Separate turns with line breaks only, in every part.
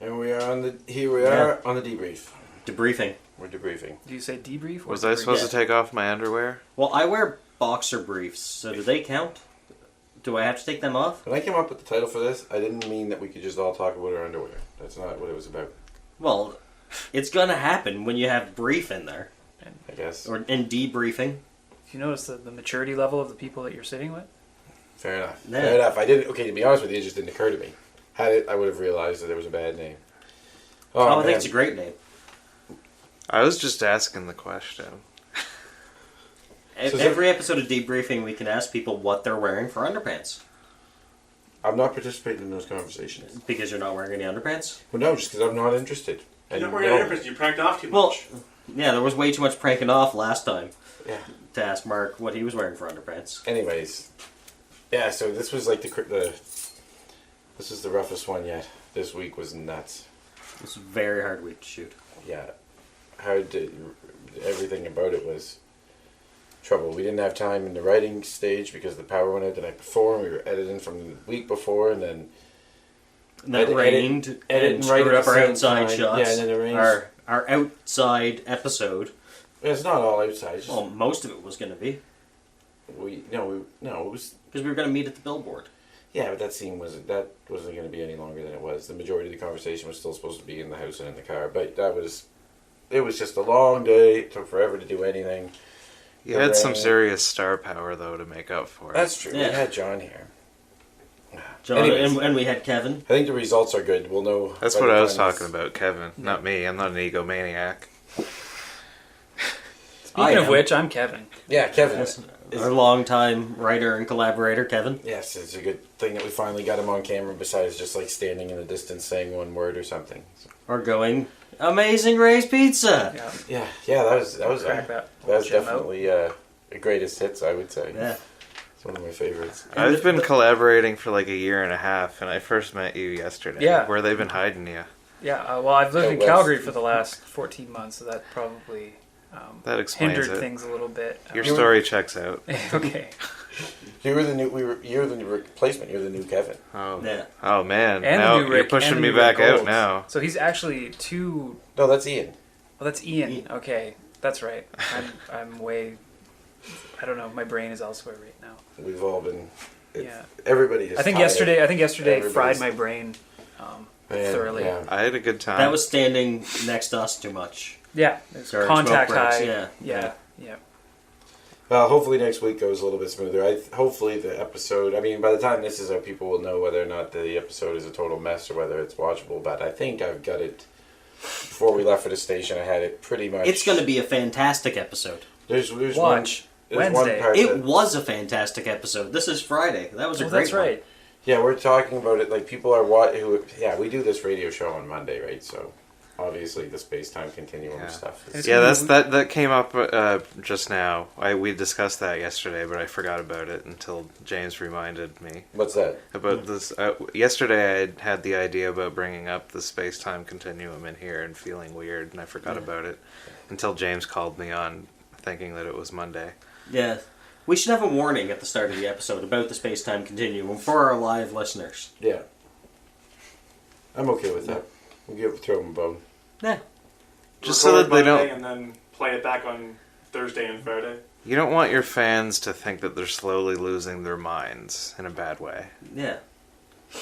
And we are on the debrief.
Debriefing.
We're debriefing.
Do you say debrief? Or
Was I supposed to take off my underwear?
Well, I wear boxer briefs, so do they count? Do I have to take them off?
When I came up with the title for this, I didn't mean that we could just all talk about our underwear. That's not what it was about.
Well, it's gonna happen when you have brief in there.
I guess.
Or in debriefing.
Do you notice the maturity level of the people that you're sitting with?
Fair enough.
Yeah.
Fair enough. I didn't. Okay, to be honest with you, it just didn't occur to me. Had it, I would have realized that there was a bad name.
I think it's a great name.
I was just asking the question.
Every episode of debriefing, we can ask people what they're wearing for underpants.
I'm not participating in those conversations.
Because you're not wearing any underpants?
Well, no, just because I'm not interested.
You're not wearing underpants. You pranked off too much.
Well, yeah, there was way too much pranking off last time.
Yeah.
To ask Mark what he was wearing for underpants.
Anyways, yeah. So this was like this is the roughest one yet. This week was nuts.
It was a very hard week to shoot.
Yeah, everything about it was trouble. We didn't have time in the writing stage because the power went out the night before, and we were editing from the week before, and then
it rained and screwed up our outside shots.
Yeah, and then it rained.
Our outside episode.
It's not all outside.
Well, most of it was going to be.
It was
because we were going to meet at the billboard.
Yeah, but that wasn't going to be any longer than it was. The majority of the conversation was still supposed to be in the house and in the car, but it was just a long day. It took forever to do anything.
You had some serious star power, though, to make up for it.
That's true.
Yeah.
We had John here.
John, and we had Kevin.
I think the results are good. We'll know.
That's what I was talking about, Kevin. Not me. I'm not an egomaniac.
Speaking of which, I'm Kevin.
Yeah, Kevin.
Yes. Our longtime writer and collaborator, Kevin.
Yes, it's a good thing that we finally got him on camera besides just like standing in the distance saying one word or something.
Or going, Amazing Ray's Pizza!
Yeah, that was definitely the greatest hits, I would say.
Yeah.
It's one of my favorites.
I've been collaborating for like a year and a half, and I first met you yesterday.
Yeah.
Where they've been hiding you.
Yeah, well, I've lived in Calgary for the last 14 months, so that probably
that explains
hindered
it.
things a little bit.
Your story checks out.
Okay.
You're the replacement. You're the new Kevin.
Oh,
yeah.
Oh man!
And
now
the new Rick,
you're pushing
and
me
the new
back
Rick
out
Golds.
now.
So he's actually two.
No, that's Ian.
Well, that's Ian. Okay, that's right. I'm way. I don't know. My brain is elsewhere right now.
We've all been.
Yeah.
Everybody is.
I think yesterday fried my brain thoroughly.
Yeah.
I had a good time.
That was standing next to us too much.
Yeah, there's
During
contact
smoke breaks,
high.
yeah.
Well, hopefully next week goes a little bit smoother. Hopefully the episode. I mean, by the time this is out, people will know whether or not the episode is a total mess or whether it's watchable. But I think I've got it. Before we left for the station, I had it pretty much.
It's going to be a fantastic episode.
There's
Watch.
One
Wednesday.
part
It was a fantastic episode. This is Friday. That was a great
That's
one.
right.
Yeah, we're talking about it like people are we do this radio show on Monday, right? So obviously the space-time continuum stuff.
That came up just now. We discussed that yesterday, but I forgot about it until James reminded me.
What's that?
About this. Yesterday I had the idea about bringing up the space-time continuum in here and feeling weird, and I forgot about it until James called me on thinking that it was Monday.
Yeah. We should have a warning at the start of the episode about the space-time continuum for our live listeners.
Yeah. I'm okay with that. We'll throw them a bone.
Yeah.
Just so that they don't...
And then play it back on Thursday and Friday.
You don't want your fans to think that they're slowly losing their minds in a bad way.
Yeah.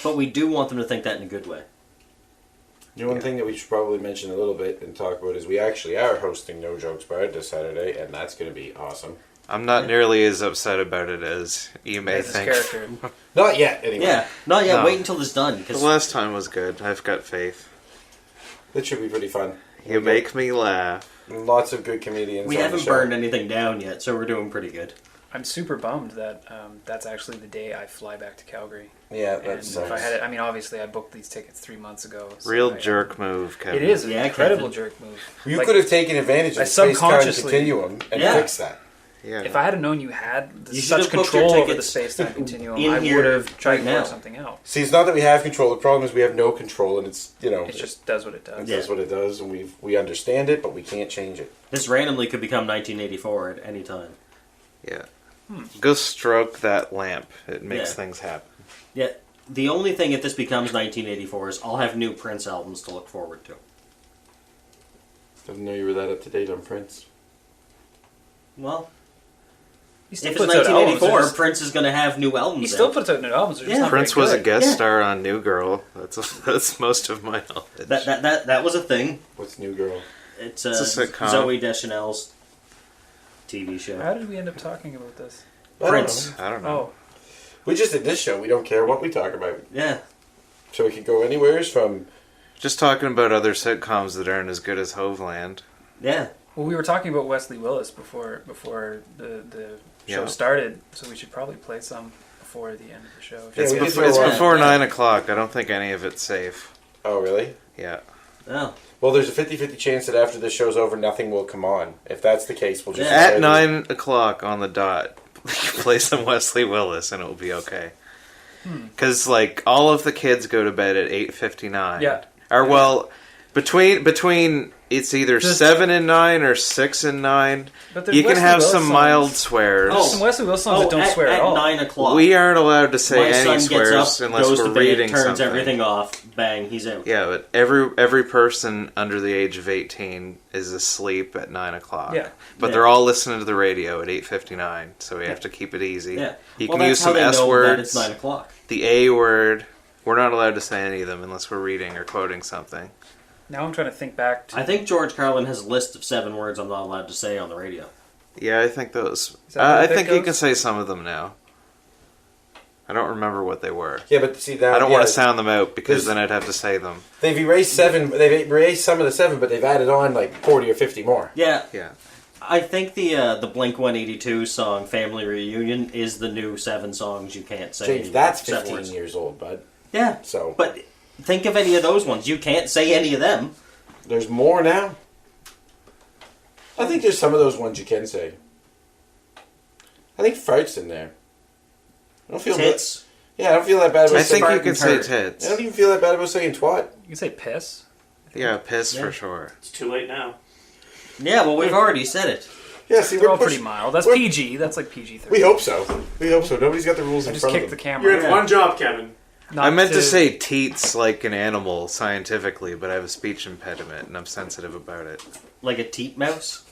But we do want them to think that in a good way.
The one thing that we should probably mention a little bit and talk about is we actually are hosting No Jokes Barred this Saturday, and that's going to be awesome.
I'm not nearly as upset about it as you may think.
Not yet, anyway.
Yeah, not yet.
No.
Wait until it's done.
The last time was good. I've got faith.
It should be pretty fun.
You make me laugh.
Lots of good comedians.
We
on
haven't
the show.
burned anything down yet, so we're doing pretty good.
I'm super bummed that that's actually the day I fly back to Calgary.
Yeah,
and
that's
if I had it, I mean, obviously I booked these tickets 3 months ago. So
Real jerk move, Kevin.
It is an incredible
Kevin.
jerk move.
You could have taken advantage of the space-time continuum and fixed that.
Yeah.
If I had known you had
You
such control over the space-time continuum, I would have tried to work something out.
See, it's not that we have control. The problem is we have no control, and it's
it just does what it does.
It does what it does, and we understand it, but we can't change it.
This randomly could become 1984 at any time.
Yeah. Go stroke that lamp. It makes things happen.
Yeah. The only thing if this becomes 1984 is I'll have new Prince albums to look forward to.
Didn't know you were that up to date on Prince.
Well,
He
if
still
it's
puts out albums.
1984, Prince is going to have new albums.
He still
out.
puts out new albums. They're just
Yeah.
not very
Prince was a
good.
guest
Yeah.
star on New Girl. That's most of my knowledge.
That was a thing.
What's New Girl?
It's
a sitcom.
Zoe Deschanel's TV show.
How did we end up talking about this?
I don't
Prince.
know.
I don't know.
Oh,
We just did this show. We don't care what we talk about.
Yeah.
So we could go anywhere from...
Just talking about other sitcoms that aren't as good as HoveLand.
Yeah.
well, we were talking about Wesley Willis before the show
Yeah.
started, so we should probably play some before the end of the show.
Yeah,
It's,
we did
before,
throw
it's
on-
before
Yeah.
9 o'clock. I don't think any of it's safe.
Oh, really?
Yeah.
Oh.
Well, there's a 50-50 chance that after this show's over, nothing will come on. If that's the case, we'll just...
Yeah.
At 9 o'clock on the dot, play some Wesley Willis and it'll be okay. Because, like, all of the kids go to bed at 8:59.
Yeah.
Or, well, between it's either
Just-
7 and 9 or 6 and 9.
But there's
You can
Wesley
have
Willis
some
songs.
mild swears.
There's some Wesley Willis songs that don't swear at all.
9 o'clock.
We aren't allowed to say
my
any
son gets
swears
up,
unless
goes
we're
to bed,
reading
turns
something.
everything off, bang, he's out.
Yeah, but every person under the age of 18 is asleep at 9 o'clock.
Yeah.
But
Yeah.
they're all listening to the radio at 8:59, so we have
Yeah.
to keep it easy.
Yeah.
You
Well,
can use
that's how
some
they
S
know that
words,
it's 9 o'clock.
the A word. We're not allowed to say any of them unless we're reading or quoting something.
Now I'm trying to think back to...
I think George Carlin has a list of 7 words I'm not allowed to say on the radio.
Yeah, I think those.
Is that how
I
that
think you
goes?
can say some of them now. I don't remember what they were.
Yeah, but see that...
I don't want to sound them out because
There's-
then I'd have to say them.
They've erased 7... They've erased some of the 7, but they've added on like 40 or 50 more.
Yeah,
Yeah.
I think the Blink-182 song "Family Reunion" is the new 7 songs you can't say.
James, that's
7
15
words.
years old, bud.
Yeah,
So...
but think of any of those ones. You can't say any of them.
There's more now. I think there's some of those ones you can say. I think fart's in there. I don't feel
Tits.
Yeah, I don't feel that bad about
I
saying...
think you
Fart
can
and
say
turd.
tits.
I don't even feel that bad about saying twat.
You can say piss.
Yeah, piss
Yeah.
for sure.
It's too late now.
Yeah, well, we've already said it.
Yeah, see,
They're
we're
all pretty
pushing-
mild. That's
we're-
PG. That's like PG-13.
We hope so. We hope so. Nobody's got the rules
I
in
just
front of
kicked the
them.
camera.
You're at one job, Kevin.
Not
I meant to say teats like an animal scientifically, but I have a speech impediment and I'm sensitive about it.
Like a teat mouse.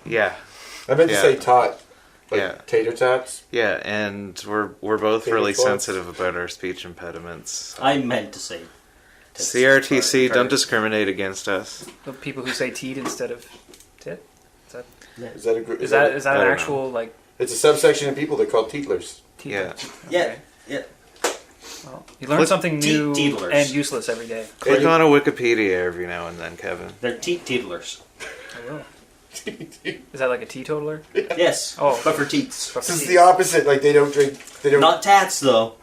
Yeah,
I meant to
Yeah.
say tot. Like
Yeah.
tater tots.
yeah, and we're both
Favorite
really
thoughts?
sensitive about our speech impediments.
I meant to say. tits.
CRTC,
Sorry.
don't discriminate against us.
the people who say teat instead of tit.
Is that a group?
Is that
I
an
don't know.
actual like
It's a subsection of people. They're called teetlers.
teat?
Yeah.
Yeah,
Okay.
yeah.
Well, you learn
Click
something new
teetlers.
and useless every day.
Click
Yeah.
on a Wikipedia every now and then, Kevin.
They're teetlers.
I will. Is that like a teetotaler?
Yes.
Oh.
But for teats.
This is the opposite. Like they don't drink. They don't.
Not tats, though.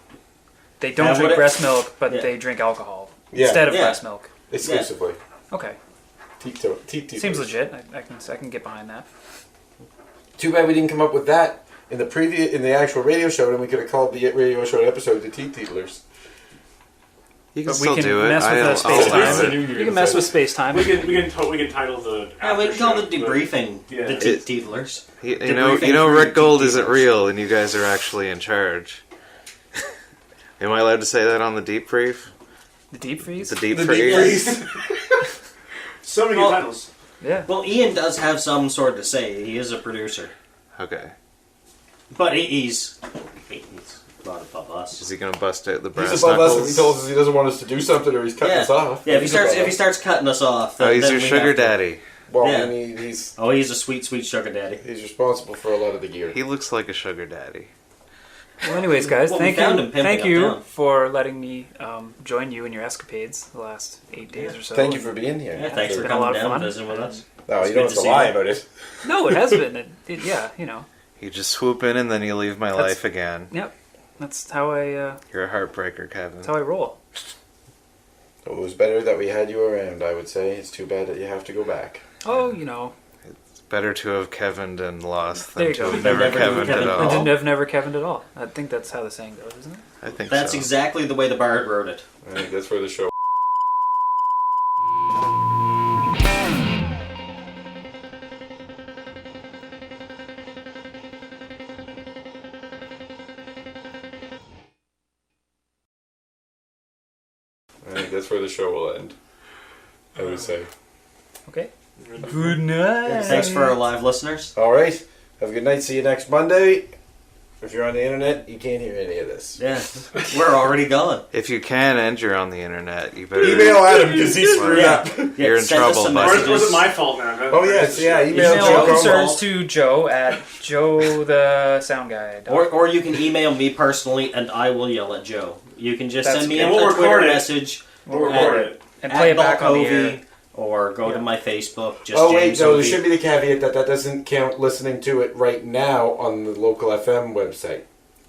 They don't
Yeah,
drink
what-
breast milk, but
Yeah.
they drink alcohol
Yeah.
instead of
Yeah.
breast milk.
exclusively.
Okay,
Teetlers.
seems legit. I can get behind that.
Too bad we didn't come up with that in the actual radio show, and we could have called the radio show episode the Teetlers.
You can
But we
still
can
do it.
mess with
I'll
the space
allow
time.
it.
You can mess with space time.
We can title the.
Yeah, we can call it
after show
debriefing.
Yeah.
The teetlers.
You
Debriefing
know,
through
Rick Gold
the
isn't
teetlers.
real, and you guys are actually in charge. Am I allowed to say that on the deep brief?
The deep freeze.
The deep
The
freeze?
deep freeze.
So many
Well-
titles.
Yeah.
Well, Ian does have some sort to say. He is a producer.
Okay.
But he's not above us.
Is he going to bust out the brass
He's above us if he
knuckles?
told us he doesn't want us to do something or he's cutting
Yeah,
us off.
yeah. If
He's
he
above us.
starts cutting us off,
Oh,
then,
he's
then
your
we
sugar
have to-
daddy.
Well,
Yeah.
I mean, he's
Oh, he's a sweet, sweet sugar daddy.
responsible for a lot of the gear.
He looks like a sugar daddy.
Well, anyways, guys,
Well, we
thank
found
you,
him pimping
thank you
uptown.
for letting me join you in your escapades the last 8 days or so.
Thank you for being here.
Yeah, thanks
it's
for
been a
coming
lot of
down
fun.
and visiting with us.
No,
It's
you
good
don't have
to
to
see
lie
you.
about it.
No, it has been. Yeah, you know.
You just swoop in and then you leave my
That's-
life again.
Yep. That's how I.
You're a heartbreaker, Kevin.
That's how I roll.
It was better that we had you around, I would say. It's too bad that you have to go back.
Oh, you know,
It's better to have Kevined and lost
There
than
you
to
go.
have
Never
never
do
Kevined
Kevin
at
at
I
all.
didn't have never Kevined at all. I think that's how the saying goes, isn't it?
I think
That's
so.
exactly the way the Bard wrote it.
I think that's where the show I think that's where the show will end. I would say.
Okay. Good night.
Thanks for our live listeners.
All right. Have a good night. See you next Monday. If you're on the internet, you can't hear any of this.
Yeah, we're already gone.
If you can and you're on the internet, you better
Email Adam because he screwed up.
You're in
send us
trouble,
some
buddy.
Or was it my fault now?
Oh, yes. Yeah. Email
Email
Joe
all concerns
Como.
to Joe at Joe the Sound Guy.
Or you can email me personally, and I will yell at Joe. You can just
That's
send me
good.
a
We'll
Twitter
record it.
message
We'll record it.
and play it back on the
Balcovey,
air.
or go to
Yeah.
my Facebook. Just
Oh, wait.
James
No, there
Opie.
should be the caveat that doesn't count listening to it right now on the local FM website.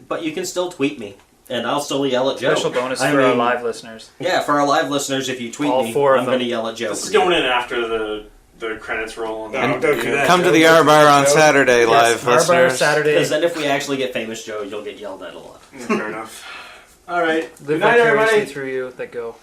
But you can still tweet me, and I'll still yell at Joe.
Special bonus
I
for our
mean,
live listeners.
Yeah, for our live listeners, if you tweet
All
me,
four of
I'm
them.
going to yell at Joe.
This is
for you.
going in after the credits roll.
No, don't do that.
Come to the
Joe.
R Bar on
Joe.
Saturday,
Yes,
live
our bar
listeners.
Saturday.
Because then if we actually get famous Joe, you'll get yelled at a lot.
Fair enough. All right.
Live
Good night,
vicariously
everybody.
through you that go.